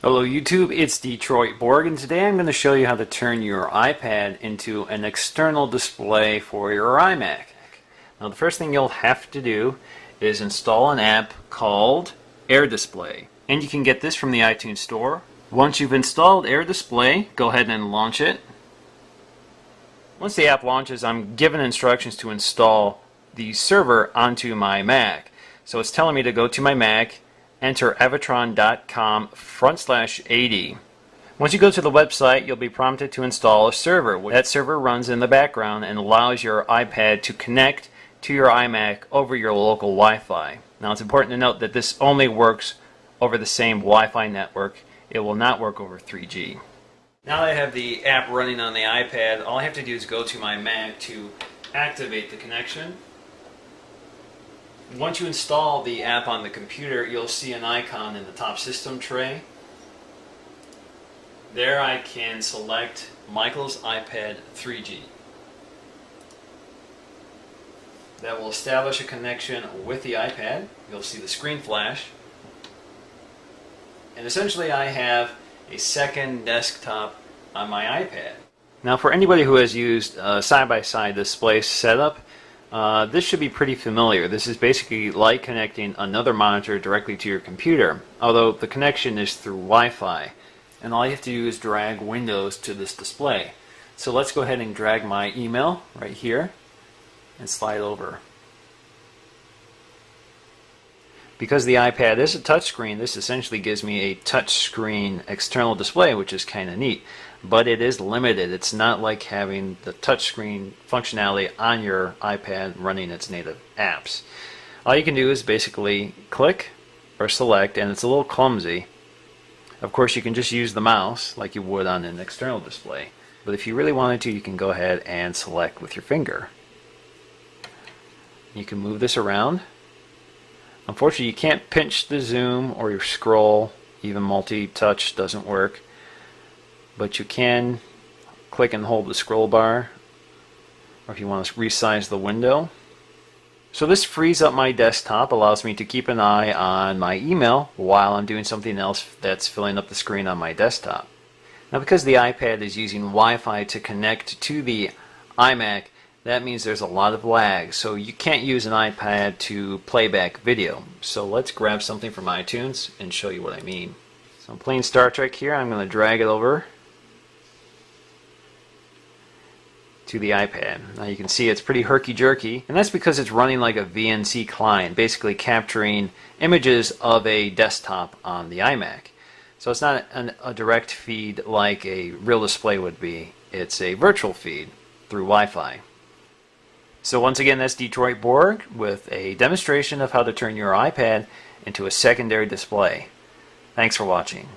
Hello YouTube, it's Detroit Borg, and today I'm going to show you how to turn your iPad into an external display for your iMac. Now the first thing you'll have to do is install an app called Air Display, and you can get this from the iTunes Store. Once you've installed Air Display, go ahead and launch it. Once the app launches, I'm given instructions to install the server onto my Mac. So it's telling me to go to my Mac, enter avatron.com/AD. Once you go to the website, you'll be prompted to install a server. That server runs in the background and allows your iPad to connect to your iMac over your local Wi-Fi. Now it's important to note that this only works over the same Wi-Fi network. It will not work over 3G. Now that I have the app running on the iPad, all I have to do is go to my Mac to activate the connection. Once you install the app on the computer, you'll see an icon in the top system tray. There I can select Michael's iPad 3G. That will establish a connection with the iPad. You'll see the screen flash. And essentially I have a second desktop on my iPad. Now for anybody who has used side-by-side display setup, this should be pretty familiar. This is basically like connecting another monitor directly to your computer, although the connection is through Wi-Fi. And all you have to do is drag Windows to this display. So let's go ahead and drag my email right here and slide over. Because the iPad is a touchscreen, this essentially gives me a touchscreen external display, which is kind of neat. But it is limited. It's not like having the touchscreen functionality on your iPad running its native apps. All you can do is basically click or select, and it's a little clumsy. Of course, you can just use the mouse like you would on an external display. But if you really wanted to, you can go ahead and select with your finger. You can move this around. Unfortunately, you can't pinch the zoom or your scroll. Even multi-touch doesn't work. But you can click and hold the scroll bar, or if you want to resize the window. So this frees up my desktop, allows me to keep an eye on my email while I'm doing something else that's filling up the screen on my desktop. Now because the iPad is using Wi-Fi to connect to the iMac, that means there's a lot of lag, so you can't use an iPad to play back video. So let's grab something from iTunes and show you what I mean. So I'm playing Star Trek here. I'm going to drag it over to the iPad. Now you can see it's pretty herky-jerky, and that's because it's running like a VNC client, basically capturing images of a desktop on the iMac. So it's not a direct feed like a real display would be. It's a virtual feed through Wi-Fi. So once again, that's Detroit Borg with a demonstration of how to turn your iPad into a secondary display. Thanks for watching.